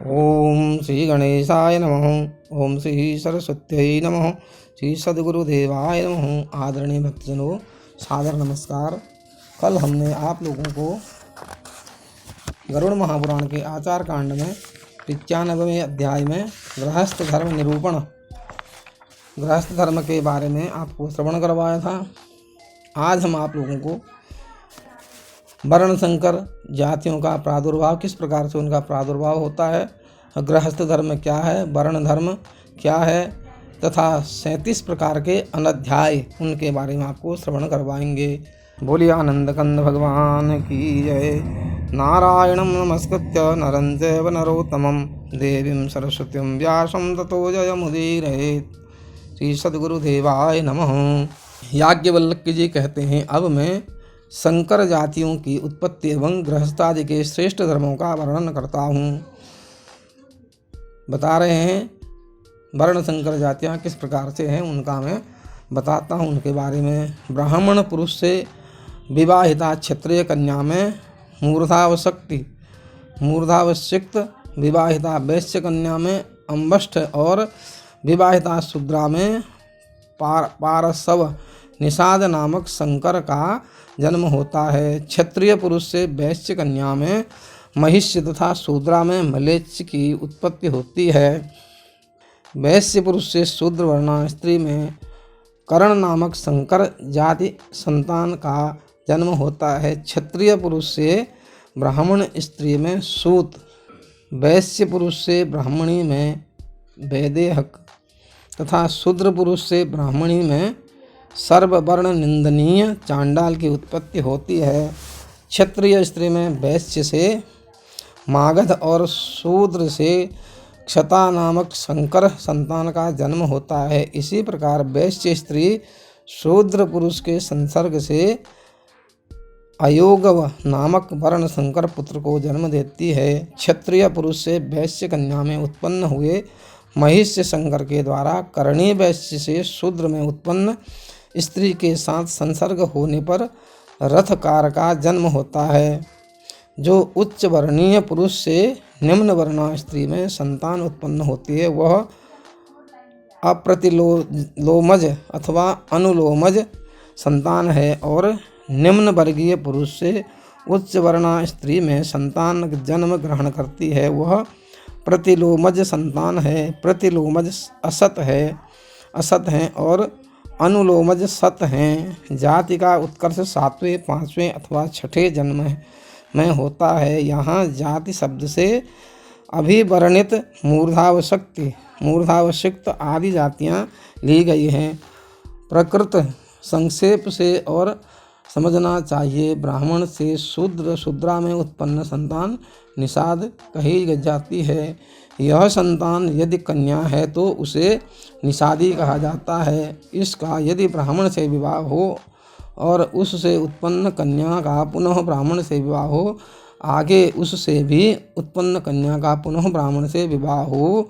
ओम श्री गणेशाय नमः। ओम श्री सरस्वत्यै नमः। श्री सद्गुरुदेवाय नमः। आदरणीय भक्तजनों, सादर नमस्कार। कल हमने आप लोगों को गरुड़ महापुराण के आचार कांड में 95वें अध्याय में गृहस्थ धर्म निरूपण, गृहस्थ धर्म के बारे में आपको श्रवण करवाया था। आज हम आप लोगों को वर्ण संकर जातियों का प्रादुर्भाव, किस प्रकार से उनका प्रादुर्भाव होता है, गृहस्थ धर्म क्या है, वर्ण धर्म क्या है, तथा 37 प्रकार के अनध्याय, उनके बारे में आपको श्रवण करवाएंगे। बोलिए आनंद कंद भगवान की जय। नारायणं नमस्कृत्य नरं चैव नरोत्तमं देवीं सरस्वतीं व्यासं ततो जयमुदीरयेत्। श्री सद्गुरुदेवाय नमः। याज्ञवल्क्य जी कहते हैं, अब मैं संकर जातियों की उत्पत्ति एवं गृहस्थादि के श्रेष्ठ धर्मों का वर्णन करता हूँ। बता रहे हैं वर्ण संकर जातियाँ किस प्रकार से हैं, उनका मैं बताता हूँ उनके बारे में। ब्राह्मण पुरुष से विवाहिता क्षत्रिय कन्या में मूर्धावशक्त, विवाहिता वैश्य कन्या में अम्बष्ठ और विवाहिता शूद्रा में पारसव निषाद नामक संकर का जन्म होता है। क्षत्रिय पुरुष से वैश्य कन्या में महिष्य तथा शूद्रा में म्लेच्छ की उत्पत्ति होती है। वैश्य पुरुष से शूद्र वर्णा स्त्री में कर्ण नामक संकर जाति संतान का जन्म होता है। क्षत्रिय पुरुष से ब्राह्मण स्त्री में सूत, वैश्य पुरुष से ब्राह्मणी में वैदेहक तथा शूद्र पुरुष से ब्राह्मणी में सर्ववर्ण निंदनीय चांडाल की उत्पत्ति होती है। क्षत्रिय स्त्री में वैश्य से मागध और शूद्र से क्षता नामक संकर संतान का जन्म होता है। इसी प्रकार वैश्य स्त्री शूद्र पुरुष के संसर्ग से अयोगव नामक वर्ण संकर पुत्र को जन्म देती है। क्षत्रिय पुरुष से वैश्य कन्या में उत्पन्न हुए महिष्य संकर के द्वारा करणी वैश्य से शूद्र में उत्पन्न स्त्री के साथ संसर्ग होने पर रथकार का जन्म होता है। जो उच्च वर्णीय पुरुष से निम्न वर्णा स्त्री में संतान उत्पन्न होती है, वह अप्रतिलोमज अथवा अनुलोमज संतान है, और निम्न वर्गीय पुरुष से उच्च वर्णा स्त्री में संतान जन्म ग्रहण करती है, वह प्रतिलोमज संतान है। प्रतिलोमज असत हैं और अनुलोमज सत हैं। जाति का उत्कर्ष 7वें, 5वें अथवा 6ठे जन्म में होता है। यहाँ जाति शब्द से अभिवर्णित मूर्धावशक्त आदि जातियाँ ली गई हैं। प्रकृत संक्षेप से और समझना चाहिए। ब्राह्मण से शूद्रा में उत्पन्न संतान निषाद कही जाती है। यह संतान यदि कन्या है तो उसे निषादी कहा जाता है। इसका यदि ब्राह्मण से विवाह हो और उससे उत्पन्न कन्या का पुनः ब्राह्मण से विवाह हो, आगे उससे भी उत्पन्न कन्या का पुनः ब्राह्मण से विवाह हो,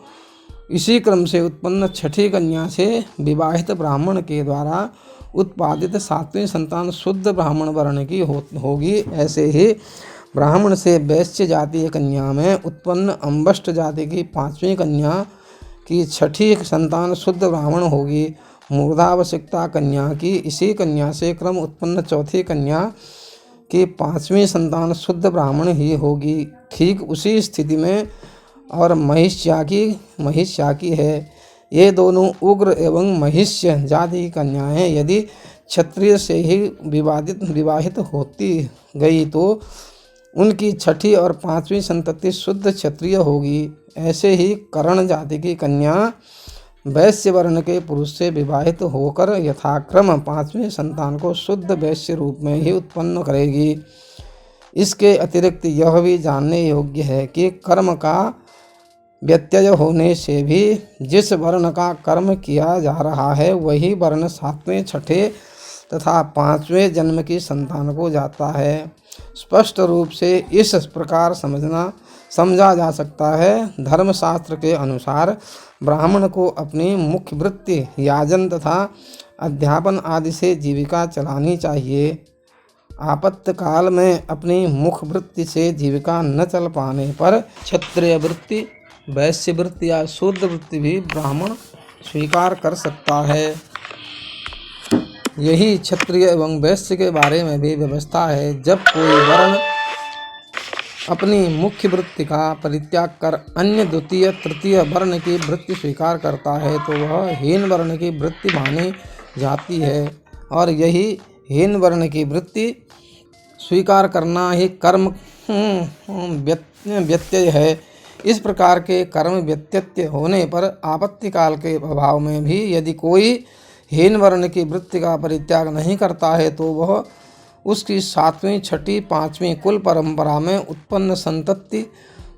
इसी क्रम से उत्पन्न 6ठी कन्या से विवाहित ब्राह्मण के द्वारा उत्पादित 7वीं संतान शुद्ध ब्राह्मण वर्ण की होगी। ऐसे ही ब्राह्मण से वैश्य जातीय कन्या में उत्पन्न अम्बष्ठ जाति की 5वीं कन्या की 6ठी संतान शुद्ध ब्राह्मण होगी। मूर्धावशक्ता कन्या की इसी कन्या से क्रम उत्पन्न 4थी कन्या की 5वीं संतान शुद्ध ब्राह्मण ही होगी। ठीक उसी स्थिति में और महिष्याकी है। ये दोनों उग्र एवं महिष्य जाति की कन्याएं यदि क्षत्रिय से ही विवाहित होती गई तो उनकी 6ठी और 5वीं संतति शुद्ध क्षत्रिय होगी। ऐसे ही कर्ण जाति की कन्या वैश्य वर्ण के पुरुष से विवाहित होकर यथाक्रम 5वीं संतान को शुद्ध वैश्य रूप में ही उत्पन्न करेगी। इसके अतिरिक्त यह भी जानने योग्य है कि कर्म का व्यत्यय होने से भी जिस वर्ण का कर्म किया जा रहा है वही वर्ण 7वें, 6ठे तथा 5वें जन्म की संतान को जाता है। स्पष्ट रूप से इस प्रकार समझा जा सकता है। धर्मशास्त्र के अनुसार ब्राह्मण को अपनी मुख्य वृत्ति याजन तथा अध्यापन आदि से जीविका चलानी चाहिए। आपत्तिकाल में अपनी मुख्य वृत्ति से जीविका न चल पाने पर क्षत्रिय वृत्ति वैश्य वृत्ति या शूद्र वृत्ति भी ब्राह्मण स्वीकार कर सकता है। यही क्षत्रिय एवं वैश्य के बारे में भी व्यवस्था है। जब कोई वर्ण अपनी मुख्य वृत्ति का परित्याग कर अन्य द्वितीय तृतीय वर्ण की वृत्ति स्वीकार करता है तो वह हीन वर्ण की वृत्ति मानी जाती है, और यही हीन वर्ण की वृत्ति स्वीकार करना ही कर्म व्यत्यय है। इस प्रकार के कर्म व्यत्यय होने पर आपत्ति काल के अभाव में भी यदि कोई हीन वर्ण की वृत्ति का परित्याग नहीं करता है तो वह उसकी 7वीं, 6ठी, 5वीं कुल परंपरा में उत्पन्न संतति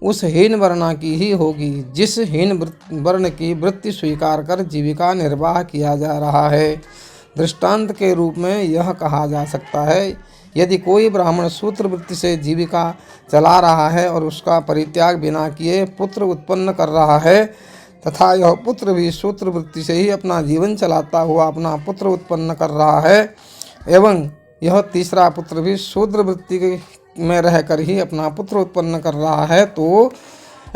उस हीन वर्ण की ही होगी जिस हीन वर्ण की वृत्ति स्वीकार कर जीविका निर्वाह किया जा रहा है। दृष्टांत के रूप में यह कहा जा सकता है, यदि कोई ब्राह्मण सूत्र वृत्ति से जीविका चला रहा है और उसका परित्याग बिना किए पुत्र उत्पन्न कर रहा है तथा यह पुत्र भी सूत्र वृत्ति से ही अपना जीवन चलाता हुआ अपना पुत्र उत्पन्न कर रहा है एवं यह तीसरा पुत्र भी शूद्र वृत्ति में रहकर ही अपना पुत्र उत्पन्न कर रहा है, तो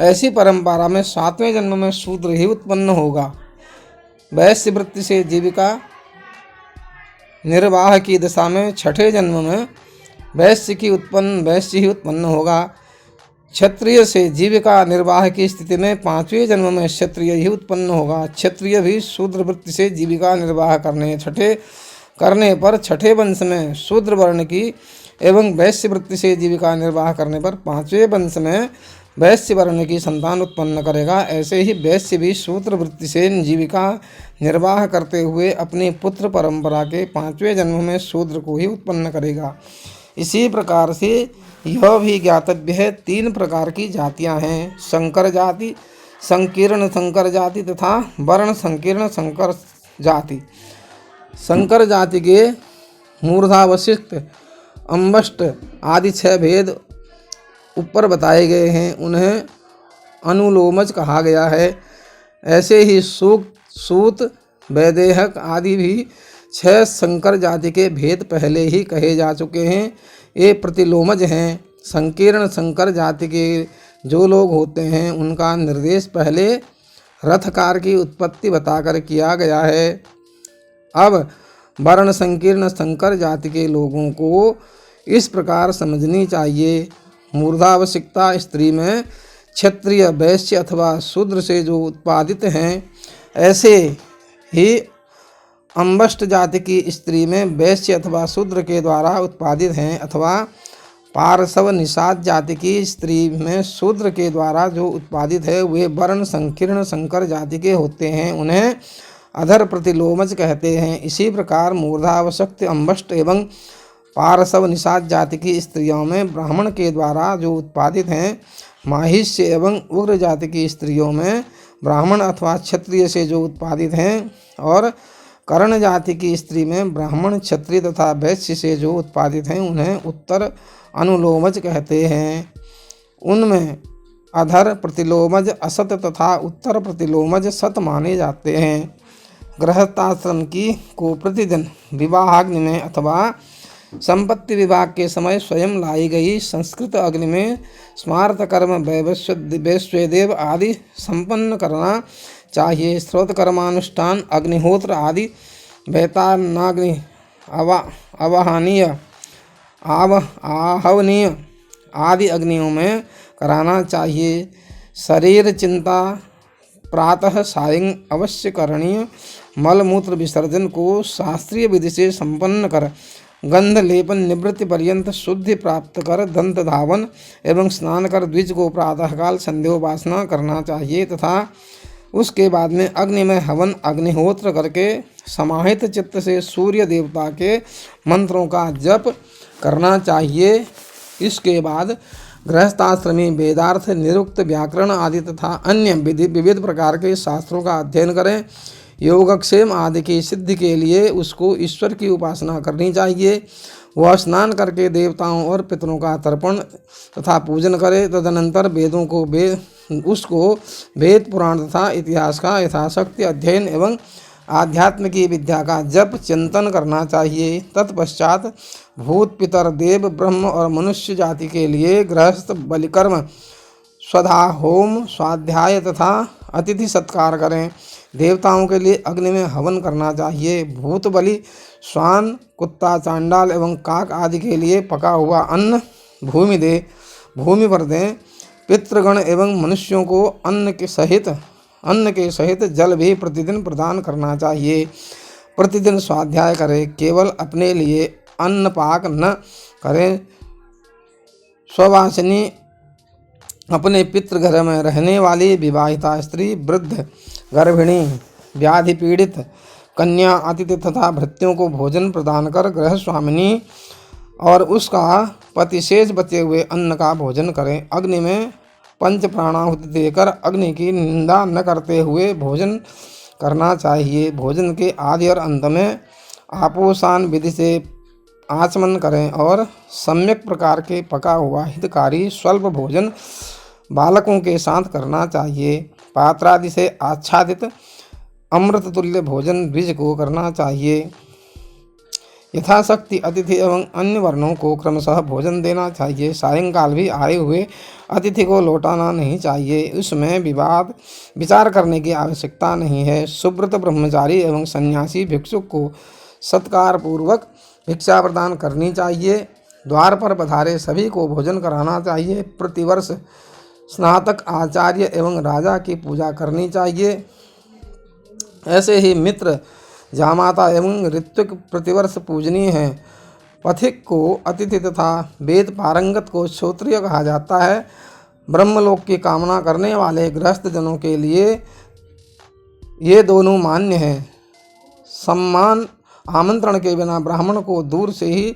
ऐसी परंपरा में 7वें जन्म में शूद्र ही उत्पन्न होगा। वैश्य वृत्ति से जीविका निर्वाह की दशा में 6ठे जन्म में वैश्य ही उत्पन्न होगा। क्षत्रिय से जीविका निर्वाह की स्थिति में 5वें जन्म में क्षत्रिय ही उत्पन्न होगा। क्षत्रिय भी शूद्र वृत्ति से जीविका निर्वाह करने पर 6ठे वंश में शूद्र वर्ण की एवं वैश्य वृत्ति से जीविका निर्वाह करने पर 5वें वंश में वैश्य वर्ण की संतान उत्पन्न करेगा। ऐसे ही वैश्य भी शूद्र वृत्ति से जीविका निर्वाह करते हुए अपनी पुत्र परंपरा के 5वें जन्म में शूद्र को ही उत्पन्न करेगा। इसी प्रकार से यह भी ज्ञातव्य है 3 प्रकार की जातियां हैं, संकर जाति, संकीर्ण संकर जाति तथा वर्ण संकीर्ण संकर जाति। संकर जाति के मूर्धावशिष्ट, अम्बष्ट आदि 6 भेद ऊपर बताए गए हैं, उन्हें अनुलोमज कहा गया है। ऐसे ही सूत, वैदेहक आदि भी 6 संकर जाति के भेद पहले ही कहे जा चुके हैं, ये प्रतिलोमज हैं। संकीर्ण संकर जाति के जो लोग होते हैं उनका निर्देश पहले रथकार की उत्पत्ति बताकर किया गया है। अब वर्ण संकीर्ण संकर जाति के लोगों को इस प्रकार समझनी चाहिए। मूर्धावशिकता स्त्री में क्षत्रिय, वैश्य अथवा शूद्र से जो उत्पादित हैं, ऐसे ही अम्बष्ट जाति की स्त्री में वैश्य अथवा शूद्र के द्वारा उत्पादित हैं, अथवा पार्श्व निषाद जाति की स्त्री में शूद्र के द्वारा जो उत्पादित है वे वर्ण संकीर्ण संकर जाति के होते हैं, उन्हें अधर प्रतिलोमज कहते हैं। इसी प्रकार मूर्धावशक्त, अम्बष्ट एवं पार्श्व निषाद जाति की स्त्रियों में ब्राह्मण के द्वारा जो उत्पादित हैं, माहिष्य एवं उग्र जाति की स्त्रियों में ब्राह्मण अथवा क्षत्रिय से जो उत्पादित हैं, और कर्ण जाति की स्त्री में ब्राह्मण, क्षत्रिय तथा वैश्य से जो उत्पादित हैं उन्हें उत्तर अनुलोमज कहते हैं। उनमें अधर प्रतिलोमज असत तथा उत्तर प्रतिलोमज सत माने जाते हैं। गृहस्थाश्रम की को प्रतिदिन विवाहाग्नि में अथवा संपत्ति विभाग के समय स्वयं लाई गई संस्कृत अग्नि में स्मार्त कर्म वैश्वेदेव आदि संपन्न करना चाहिए। स्रोत कर्मानुष्ठान, अग्निहोत्र आदि वैतानाग्नि आहवनीय आदि अग्नियों में कराना चाहिए। शरीर चिंता प्रातः सायं अवश्य करणीय। मलमूत्र विसर्जन को शास्त्रीय विधि से संपन्न कर गंध लेपन निवृत्ति पर्यंत शुद्धि प्राप्त कर दंत धावन एवं स्नान कर द्विज को प्रातःकाल संध्योपासना करना चाहिए तथा उसके बाद में अग्नि में हवन अग्निहोत्र करके समाहित चित्त से सूर्य देवता के मंत्रों का जप करना चाहिए। इसके बाद गृहस्थाश्रमी वेदार्थ, निरुक्त, व्याकरण आदि तथा अन्य विविध प्रकार के शास्त्रों का अध्ययन करें। योगक्षेम आदि की सिद्धि के लिए उसको ईश्वर की उपासना करनी चाहिए। वह स्नान करके देवताओं और पितरों का तर्पण तथा पूजन करे। तदनंतर वेदों को उसको वेद पुराण तथा इतिहास का यथाशक्ति अध्ययन एवं आध्यात्म की विद्या का जप चिंतन करना चाहिए। तत्पश्चात भूत, पितर, देव, ब्रह्म और मनुष्य जाति के लिए गृहस्थ बलिकर्म स्वधा होम स्वाध्याय तथा अतिथि सत्कार करें। देवताओं के लिए अग्नि में हवन करना चाहिए। भूत बलि, श्वान, कुत्ता, चांडाल एवं काक आदि के लिए पका हुआ अन्न भूमि पर दें। पितृगण एवं मनुष्यों को अन्न के सहित जल भी प्रतिदिन प्रदान करना चाहिए। प्रतिदिन स्वाध्याय करें। केवल अपने लिए अन्न पाक न करें। स्ववासिनी, अपने पितृघर में रहने वाली विवाहिता स्त्री, वृद्ध, गर्भिणी, व्याधि पीड़ित, कन्या, अतिथि तथा भृत्यों को भोजन प्रदान कर गृह स्वामिनी और उसका पति शेष बचे हुए अन्न का भोजन करें। अग्नि में पंच प्राणाहुति देकर अग्नि की निंदा न करते हुए भोजन करना चाहिए। भोजन के आदि और अंत में आपोषण विधि से आचमन करें और सम्यक प्रकार के पका हुआ हितकारी स्वल्प भोजन बालकों के साथ करना चाहिए। पात्रादि से आच्छादित अमृत तुल्य भोजन द्विज को करना चाहिए। यथाशक्ति अतिथि एवं अन्य वर्णों को क्रमशः भोजन देना चाहिए। सायंकाल भी आए हुए अतिथि को लौटाना नहीं चाहिए। उसमें विचार करने की आवश्यकता नहीं है। सुव्रत ब्रह्मचारी एवं सन्यासी भिक्षुक को सत्कार पूर्वक भिक्षा प्रदान करनी चाहिए। द्वार पर पधारे सभी को भोजन कराना चाहिए। प्रतिवर्ष स्नातक, आचार्य एवं राजा की पूजा करनी चाहिए। ऐसे ही मित्र, जामाता एवं ऋत्विक प्रतिवर्ष पूजनीय हैं। पथिक को अतिथि तथा वेद पारंगत को श्रोत्रिय कहा जाता है। ब्रह्मलोक की कामना करने वाले गृहस्थ जनों के लिए ये दोनों मान्य हैं। सम्मान आमंत्रण के बिना ब्राह्मण को दूर से ही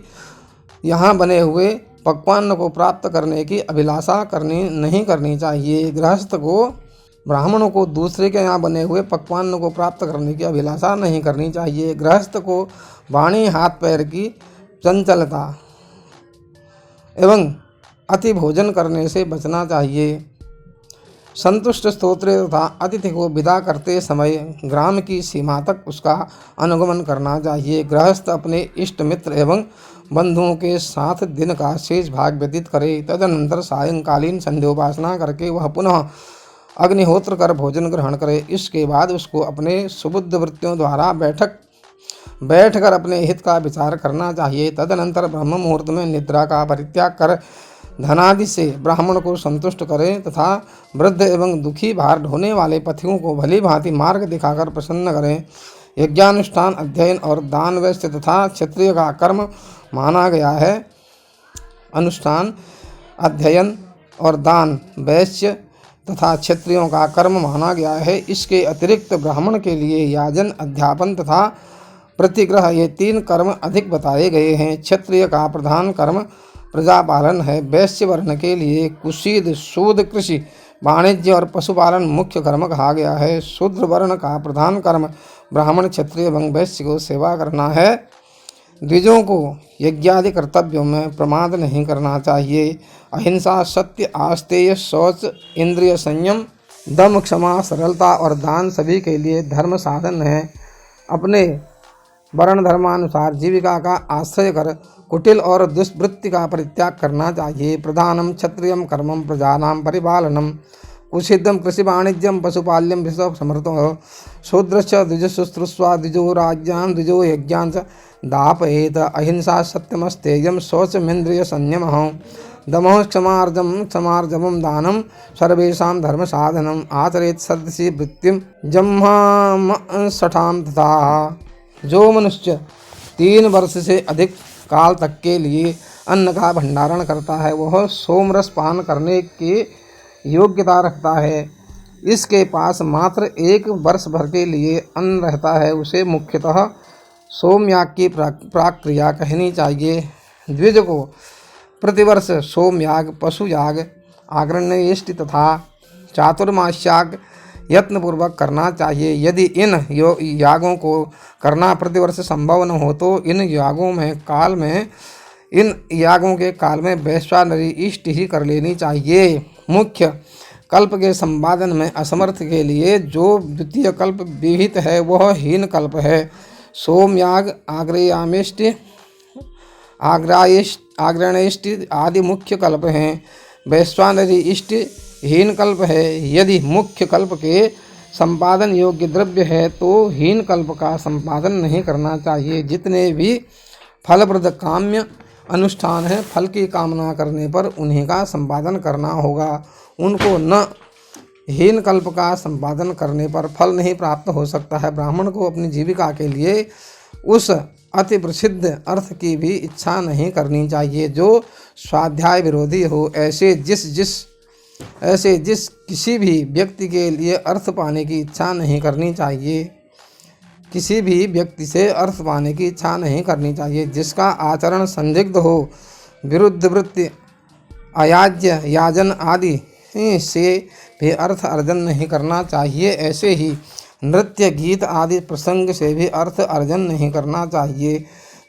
यहाँ बने हुए पकवान को प्राप्त करने की अभिलाषा नहीं करनी चाहिए। गृहस्थ को ब्राह्मणों को दूसरे के यहाँ बने हुए पकवान को प्राप्त करने की अभिलाषा नहीं करनी चाहिए। गृहस्थ को वाणी, हाथ पैर की चंचलता एवं अति भोजन करने से बचना चाहिए। संतुष्ट स्तोत्र तथा अतिथि को विदा करते समय ग्राम की सीमा तक उसका अनुगमन करना चाहिए। गृहस्थ अपने इष्ट मित्र एवं बंधुओं के साथ दिन का शेष भाग व्यतीत करे। तदनंतर सायंकालीन संध्योपासना करके वह पुनः अग्निहोत्र कर भोजन ग्रहण करे। इसके बाद उसको अपने सुबुद्ध वृत्तियों द्वारा बैठकर अपने हित का विचार करना चाहिए। तदनंतर ब्रह्म मुहूर्त में निद्रा का परित्याग कर धनादि से ब्राह्मण को संतुष्ट करें तथा वृद्ध एवं दुखी भार ढोने वाले पथियों को भली भांति मार्ग दिखाकर प्रसन्न करें। यज्ञानुष्ठान, अध्ययन और दान वैश्य तथा क्षत्रिय का कर्म माना गया है। अनुष्ठान, अध्ययन और दान वैश्य तथा क्षत्रियों का कर्म माना गया है। इसके अतिरिक्त ब्राह्मण के लिए याजन, अध्यापन तथा प्रतिग्रह ये 3 कर्म अधिक बताए गए हैं। क्षत्रिय का प्रधान कर्म प्रजापालन है। वैश्य वर्ण के लिए कुशीद, सूद, कृषि, वाणिज्य और पशुपालन मुख्य कर्म कहा गया है। शूद्र वर्ण का प्रधान कर्म ब्राह्मण, क्षत्रिय एवं वैश्य को सेवा करना है। द्विजों को यज्ञादि कर्तव्यों में प्रमाद नहीं करना चाहिए। अहिंसा, सत्य, आस्तेय, शौच, इंद्रिय संयम, दम, क्षमा, सरलता और दान सभी के लिए धर्म साधन है। अपने वर्ण धर्मानुसार जीविका का आश्रय कर कुटिल और दुष्वृत्ति का परित्याग करना चाहिए। प्रधानम क्षत्रियम कर्मम प्रजानां परिपालनम, कुशिदम कृषि वाणिज्यम, पशुपाल्यम विश्व समर्थो, शूद्रश्च द्विजशुश्रूषा, द्विजो राज्यां, द्विजो यज्ञां च दापयेत। अहिंसा, सत्यमस्तेयम, शौचमिंद्रिय संयमः, दमः, क्षमार्जवम, दानम सर्वेषां धर्म साधनम, आचरेत सदसि वृत्तिम जम्हाम सठाम तथा। जो मनुष्य 3 वर्ष से अधिक काल तक के लिए अन्न का भंडारण करता है वह सोमरस पान करने की योग्यता रखता है। इसके पास मात्र 1 वर्ष भर के लिए अन्न रहता है, उसे मुख्यतः सोमयाग की प्राक्रिया कहनी चाहिए। द्विज को प्रतिवर्ष सोमयाग, पशुयाग, आग्नेयेष्टि तथा चातुर्मास्याग यत्नपूर्वक करना चाहिए। यदि इन यागों को करना प्रतिवर्ष संभव न हो तो इन यागों के काल में वैश्वानरी इष्ट ही कर लेनी चाहिए। मुख्य कल्प के संपादन में असमर्थ के लिए जो द्वितीय कल्प विहित है वह हीन कल्प है। सोमयाग, आग्नेयेष्टि आदि मुख्य कल्प हैं। वैश्वानरी इष्ट हीन कल्प है। यदि मुख्य कल्प के संपादन योग्य द्रव्य है तो हीन कल्प का संपादन नहीं करना चाहिए। जितने भी फलप्रद काम्य अनुष्ठान है, फल की कामना करने पर उन्हीं का संपादन करना होगा, उनको न। हीन कल्प का संपादन करने पर फल नहीं प्राप्त हो सकता है। ब्राह्मण को अपनी जीविका के लिए उस अति प्रसिद्ध अर्थ की भी इच्छा नहीं करनी चाहिए जो स्वाध्याय विरोधी हो। ऐसे जिस किसी भी व्यक्ति के लिए अर्थ पाने की इच्छा नहीं करनी चाहिए, किसी भी व्यक्ति से अर्थ पाने की इच्छा नहीं करनी चाहिए। जिसका आचरण संदिग्ध हो, विरुद्ध वृत्ति, अयाज्य, याजन आदि से भी अर्थ अर्जन नहीं करना चाहिए। ऐसे ही नृत्य, गीत आदि प्रसंग से भी अर्थ अर्जन नहीं करना चाहिए।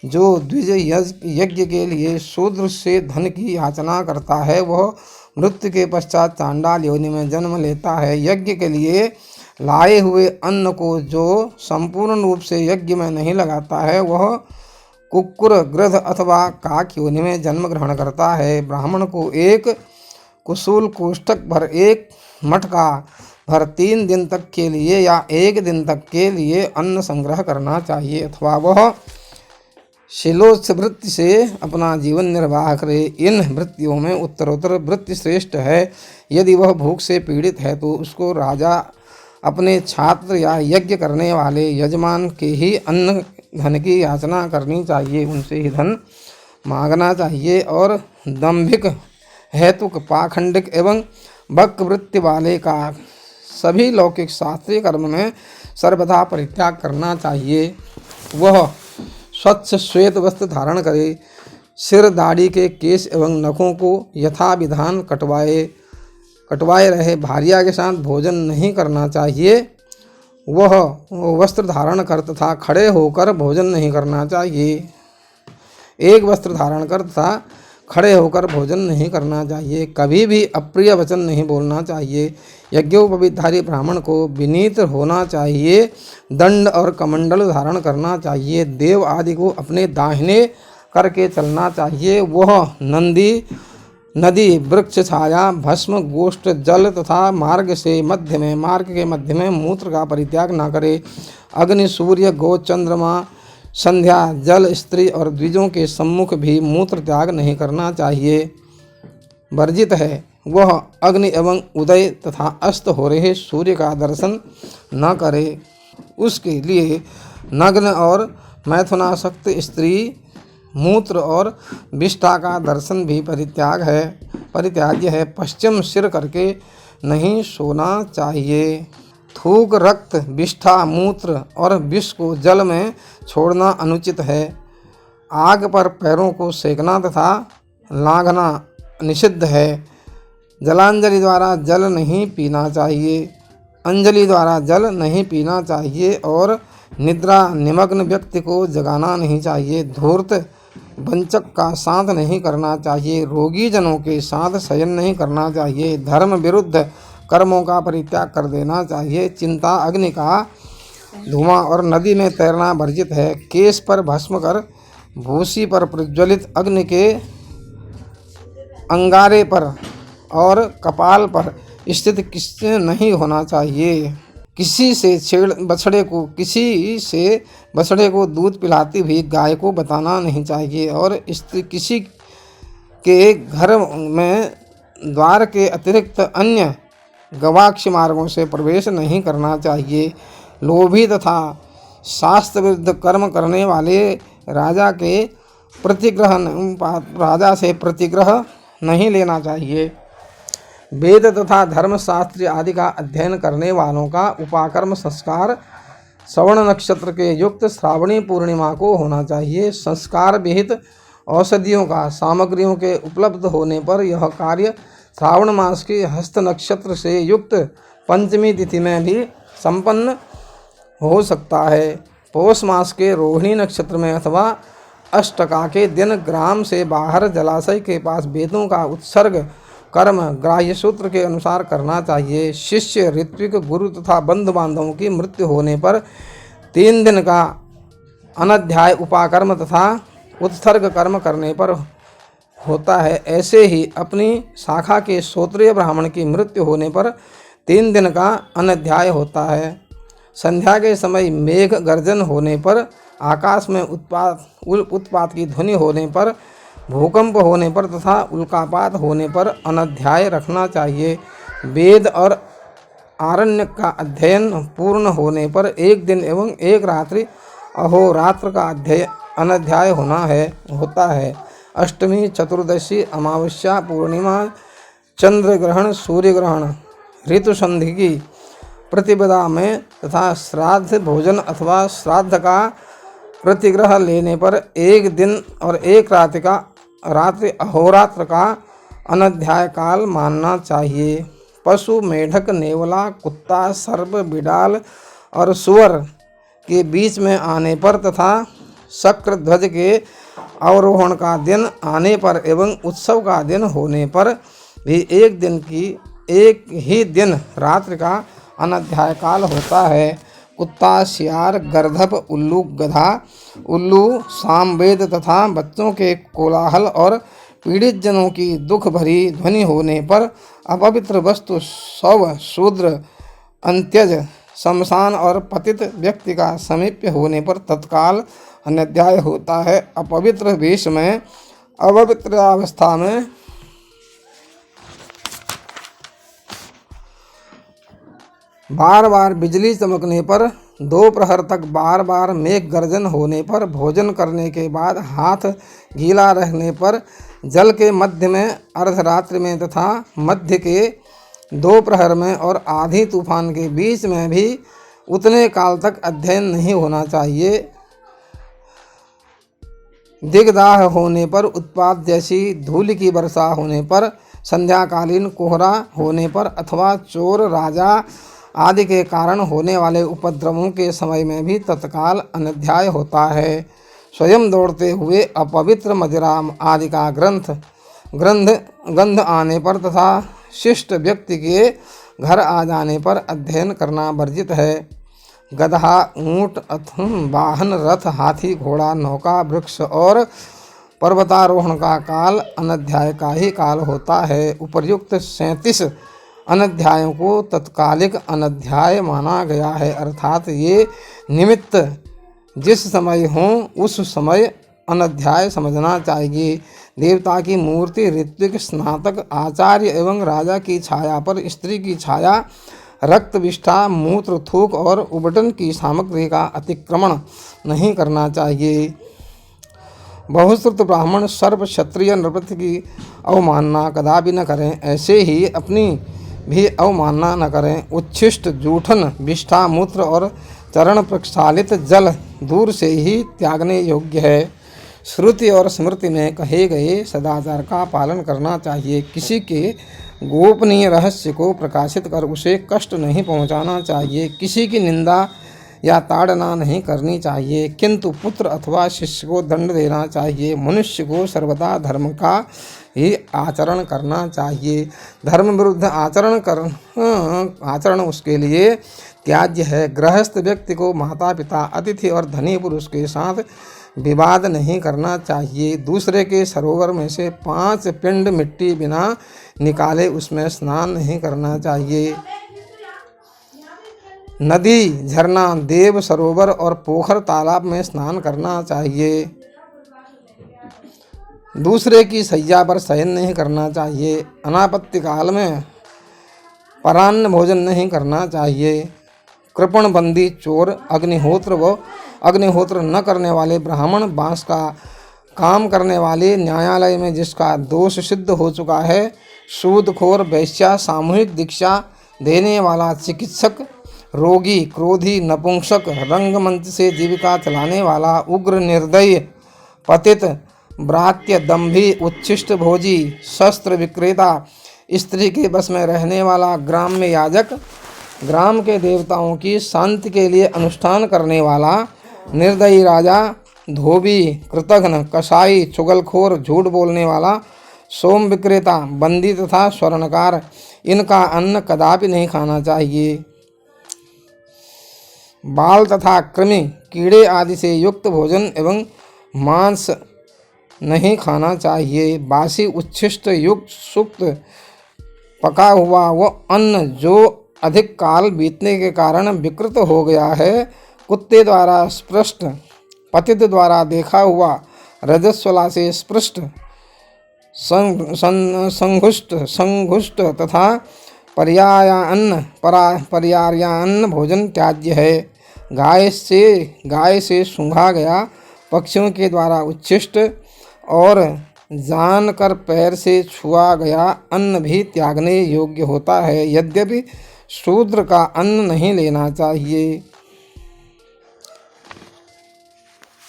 जो द्विज यज्ञ के लिए शूद्र से धन की याचना करता है वह मृत्यु के पश्चात चांडाल योनि में जन्म लेता है। यज्ञ के लिए लाए हुए अन्न को जो संपूर्ण रूप से यज्ञ में नहीं लगाता है वह कुक्कुर, गृध अथवा काक योनि में जन्म ग्रहण करता है। ब्राह्मण को एक कुसूल कोष्ठक भर, एक मटका भर 3 दिन तक के लिए या 1 दिन तक के लिए अन्न संग्रह करना चाहिए, अथवा वह शिलोच वृत्ति से अपना जीवन निर्वाह करे। इन वृत्तियों में उत्तरोत्तर वृत्ति श्रेष्ठ है। यदि वह भूख से पीड़ित है तो उसको राजा अपने छात्र या यज्ञ करने वाले यजमान के ही अन्न धन की याचना करनी चाहिए, उनसे ही धन मांगना चाहिए। और दंभिक, हेतुक, पाखंडिक एवं बक वृत्ति वाले का सभी लौकिक शास्त्रीय कर्म में सर्वथा परित्याग करना चाहिए। वह स्वच्छ श्वेत वस्त्र धारण करे, सिर दाढ़ी के केश एवं नखों को यथा विधान कटवाए रहे। भार्या के साथ भोजन नहीं करना चाहिए। वह वस्त्र धारण कर तथा खड़े होकर भोजन नहीं करना चाहिए। एक वस्त्र धारण कर तथा खड़े होकर भोजन नहीं करना चाहिए। कभी भी अप्रिय वचन नहीं बोलना चाहिए। यज्ञोपवीतधारी ब्राह्मण को विनीत होना चाहिए। दंड और कमंडल धारण करना चाहिए। देव आदि को अपने दाहिने करके चलना चाहिए। वह नदी, वृक्ष छाया, भस्म, गोष्ठ, जल तथा मार्ग के मध्य में मूत्र का परित्याग न करे। अग्नि, सूर्य, गो, चंद्रमा, संध्या, जल, स्त्री और द्विजों के सम्मुख भी मूत्र त्याग नहीं करना चाहिए, वर्जित है। वह अग्नि एवं उदय तथा अस्त हो रहे सूर्य का दर्शन न करे। उसके लिए नग्न और मैथुनासक्त स्त्री, मूत्र और विष्ठा का दर्शन भी परित्याज्य है। पश्चिम सिर करके नहीं सोना चाहिए। थूक, रक्त, विष्ठा, मूत्र और विष को जल में छोड़ना अनुचित है। आग पर पैरों को सेकना तथा लांघना निषिद्ध है। जलांजलि द्वारा जल नहीं पीना चाहिए। अंजलि द्वारा जल नहीं पीना चाहिए और निद्रा निमग्न व्यक्ति को जगाना नहीं चाहिए। धूर्त वंचक का साथ नहीं करना चाहिए। रोगी जनों के साथ शयन नहीं करना चाहिए। धर्म विरुद्ध कर्मों का परित्याग कर देना चाहिए। चिंता, अग्नि का धुआं और नदी में तैरना वर्जित है। केश पर भस्म कर भूसी पर प्रज्वलित अग्नि के अंगारे पर और कपाल पर स्थित किसी नहीं होना चाहिए। किसी से बछड़े को दूध पिलाती हुई गाय को बताना नहीं चाहिए और किसी के घर में द्वार के अतिरिक्त अन्य गवाक्ष मार्गों से प्रवेश नहीं करना चाहिए। लोभी तथा शास्त्र विरुद्ध कर्म करने वाले राजा से प्रतिग्रह नहीं लेना चाहिए। वेद तथा धर्मशास्त्र आदि का अध्ययन करने वालों का उपाकर्म संस्कार श्रवण नक्षत्र के युक्त श्रावणी पूर्णिमा को होना चाहिए। संस्कार विहित औषधियों का सामग्रियों के उपलब्ध होने पर यह कार्य श्रावण मास की हस्त नक्षत्र से युक्त पंचमी तिथि में भी संपन्न हो सकता है। पौष मास के रोहिणी नक्षत्र में अथवा अष्टका के दिन ग्राम से बाहर जलाशय के पास वेदों का उत्सर्ग कर्म ग्राह्य सूत्र के अनुसार करना चाहिए। शिष्य, ऋत्विक, गुरु तथा बंधु बांधवों की मृत्यु होने पर 3 दिन का अनध्याय उपाकर्म तथा उत्सर्ग कर्म करने पर होता है, ऐसे ही अपनी शाखा के श्रोत्रिय ब्राह्मण की मृत्यु होने पर 3 दिन का अनध्याय होता है। संध्या के समय मेघ गर्जन होने पर, आकाश में उत्पात की ध्वनि होने पर, भूकंप होने पर तथा उल्कापात होने पर अनध्याय रखना चाहिए। वेद और आरण्यक का अध्ययन पूर्ण होने पर 1 दिन एवं 1 रात्रि अहोरात्र का अनध्याय होता है। अष्टमी, चतुर्दशी, अमावस्या, पूर्णिमा, चंद्र ग्रहण, सूर्य ग्रहण, ऋतु संधि की प्रतिपदा में तथा श्राद्ध भोजन अथवा श्राद्ध का प्रतिग्रह लेने पर 1 दिन और 1 रात्रि अहोरात्र का अनध्याय काल मानना चाहिए। पशु, मेढक, नेवला, कुत्ता, सर्प, बिडाल और सुअर के बीच में आने पर तथा शक्र ध्वज के अवरोहण का दिन आने पर एवं उत्सव का दिन होने पर भी एक ही दिन रात्रि का अनध्याय काल होता है। कुत्ता, सियार, गर्दभ, उल्लू, गधा, उल्लू, सामवेद तथा बच्चों के कोलाहल और पीड़ित जनों की दुख भरी ध्वनि होने पर, अपवित्र वस्तु, शव, शूद्र, अंत्यज, शमशान और पतित व्यक्ति का समीप्य होने पर तत्काल अनध्याय होता है। अपवित्र वेश में, अपवित्र अवस्था में, बार बार बिजली चमकने पर, 2 प्रहर तक बार बार मेघ गर्जन होने पर, भोजन करने के बाद हाथ गीला रहने पर, जल के मध्य में, अर्धरात्रि में तथा मध्य के 2 प्रहर में और आधी तूफान के बीच में भी उतने काल तक अध्ययन नहीं होना चाहिए। दिग्दाह होने पर, उत्पात जैसी धूल की वर्षा होने पर, संध्याकालीन कोहरा होने पर अथवा चोर, राजा आदि के कारण होने वाले उपद्रवों के समय में भी तत्काल अनध्याय होता है। स्वयं दौड़ते हुए अपवित्र मदिरा आदि का गंध आने पर तथा शिष्ट व्यक्ति के घर आ जाने पर अध्ययन करना वर्जित है। गधा, ऊंट, वाहन, रथ, हाथी, घोड़ा, नौका, वृक्ष और पर्वतारोहण का काल अनध्याय का ही काल होता है। उपर्युक्त 37 अनध्यायों को तत्कालिक अनध्याय माना गया है, अर्थात ये निमित्त जिस समय हों उस समय अनध्याय समझना चाहिए। देवता की मूर्ति, ऋत्विक, स्नातक, आचार्य एवं राजा की छाया पर स्त्री की छाया, रक्त, विष्ठा, मूत्र, थूक और उबटन की सामग्री का अतिक्रमण नहीं करना चाहिए। बहुश्रुत ब्राह्मण, सर्प, क्षत्रिय, नृपति की अवमानना कदापि न करें, ऐसे ही अपनी भी अवमानना न करें। उच्छिष्ट, जूठन, विष्ठा, मूत्र और चरण प्रक्षालित जल दूर से ही त्यागने योग्य है। श्रुति और स्मृति में कहे गए सदाचार का पालन करना चाहिए। किसी के गोपनीय रहस्य को प्रकाशित कर उसे कष्ट नहीं पहुंचाना चाहिए। किसी की निंदा या ताड़ना नहीं करनी चाहिए, किंतु पुत्र अथवा शिष्य को दंड देना चाहिए। मनुष्य को सर्वदा धर्म का ही आचरण करना चाहिए। धर्म विरुद्ध आचरण उसके लिए त्याज्य है। गृहस्थ व्यक्ति को माता पिता, अतिथि और धनी पुरुष के साथ विवाद नहीं करना चाहिए। दूसरे के सरोवर में से 5 पिंड मिट्टी बिना निकाले उसमें स्नान नहीं करना चाहिए। नदी, झरना, देव सरोवर और पोखर, तालाब में स्नान करना चाहिए। दूसरे की शैया पर शयन नहीं करना चाहिए। अनापत्ति काल में परान्न भोजन नहीं करना चाहिए। कृपण, बंदी, चोर, अग्निहोत्र न करने वाले ब्राह्मण, बांस का काम करने वाले, न्यायालय में जिसका दोष सिद्ध हो चुका है, सूदखोर, वेश्या, सामूहिक दीक्षा देने वाला चिकित्सक, रोगी, क्रोधी, नपुंसक, रंगमंच से जीविका चलाने वाला, उग्र, निर्दयी, पतित, ब्रात्य, दंभी, उच्छिष्ट भोजी, शस्त्र विक्रेता, स्त्री के बस में रहने वाला, ग्राम्य याजक, ग्राम के देवताओं की शांति के लिए अनुष्ठान करने वाला, निर्दयी राजा, धोबी, कृतघ्न, कसाई, चुगलखोर, झूठ बोलने वाला, सोम विक्रेता, बंदी तथा स्वर्णकार, इनका अन्न कदापि नहीं खाना चाहिए। बाल तथा कृमि, कीड़े आदि से युक्त भोजन एवं मांस नहीं खाना चाहिए। बासी उच्छिष्ट युक्त सुक्त पका हुआ वो अन्न जो अधिक काल बीतने के कारण विकृत हो गया है, कुत्ते द्वारा स्पृष्ट, पतित द्वारा देखा हुआ, रजस्वला से स्पृष्ट, संघुष्ट तथा पर्यायान्न भोजन त्याज्य है। गाय से सूंघा गया, पक्षियों के द्वारा उच्छिष्ट और जानकर पैर से छुआ गया अन्न भी त्यागने योग्य होता है। यद्यपि शूद्र का अन्न नहीं लेना चाहिए,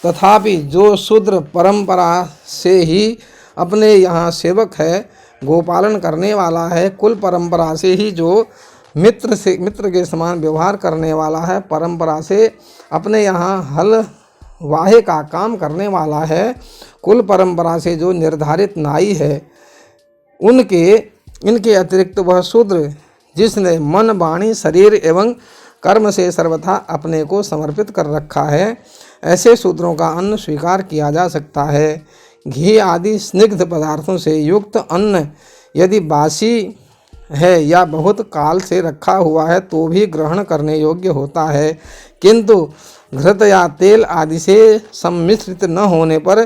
तथापि जो शूद्र परंपरा से ही अपने यहाँ सेवक है, गोपालन करने वाला है, कुल परंपरा से ही जो मित्र के समान व्यवहार करने वाला है, परंपरा से अपने यहाँ हल वाहे का काम करने वाला है, कुल परंपरा से जो निर्धारित नाई है, इनके अतिरिक्त वह शूद्र जिसने मन, वाणी, शरीर एवं कर्म से सर्वथा अपने को समर्पित कर रखा है, ऐसे शूद्रों का अन्न स्वीकार किया जा सकता है। घी आदि स्निग्ध पदार्थों से युक्त अन्न यदि बासी है या बहुत काल से रखा हुआ है तो भी ग्रहण करने योग्य होता है, किंतु घृत या तेल आदि से सम्मिश्रित न होने पर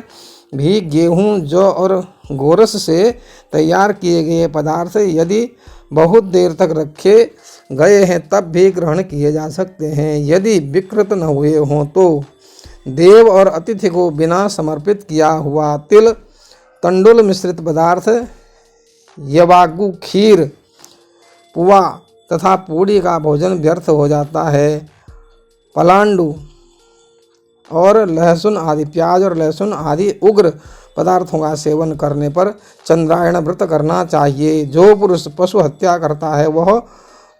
भी गेहूँ, जौ और गोरस से तैयार किए गए पदार्थ यदि बहुत देर तक रखे गए हैं तब भी ग्रहण किए जा सकते हैं। यदि विकृत न हुए हों तो देव और अतिथि को बिना समर्पित किया हुआ तिल, तंडुल मिश्रित पदार्थ, यवागु, खीर, पुआ तथा पूड़ी का भोजन व्यर्थ हो जाता है। पलांडु और लहसुन आदि, प्याज और लहसुन आदि उग्र पदार्थों का सेवन करने पर चंद्रायण व्रत करना चाहिए। जो पुरुष पशु हत्या करता है वह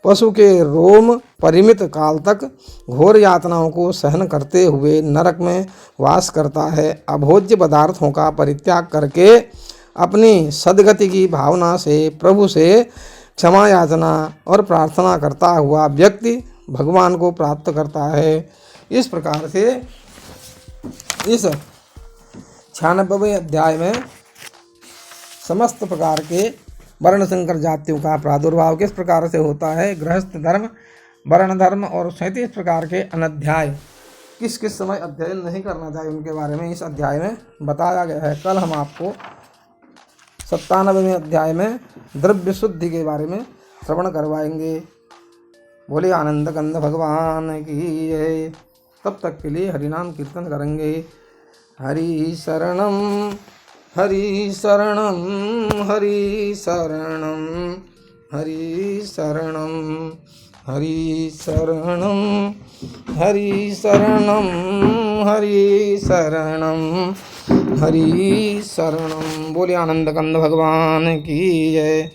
पशु के रोम परिमित काल तक घोर यातनाओं को सहन करते हुए नरक में वास करता है। अभोज्य पदार्थों का परित्याग करके अपनी सद्गति की भावना से प्रभु से क्षमा याचना और प्रार्थना करता हुआ व्यक्ति भगवान को प्राप्त करता है। इस प्रकार से इस 96वें अध्याय में समस्त प्रकार के वर्ण संकर जातियों का प्रादुर्भाव किस प्रकार से होता है, गृहस्थ धर्म, वर्ण धर्म और 37 प्रकार के अनध्याय किस किस समय अध्ययन नहीं करना चाहिए उनके बारे में इस अध्याय में बताया गया है। कल हम आपको 97वें अध्याय में द्रव्य शुद्धि के बारे में श्रवण करवाएंगे। बोले आनंद कंद भगवान की जय। तब तक के लिए हरिनाम कीर्तन करेंगे। हरि शरणम हरि शरणम हरि शरणम हरि शरणम हरि शरणम हरि शरणम हरि शरणम हरि शरणम। बोले आनंद कंद भगवान की जय।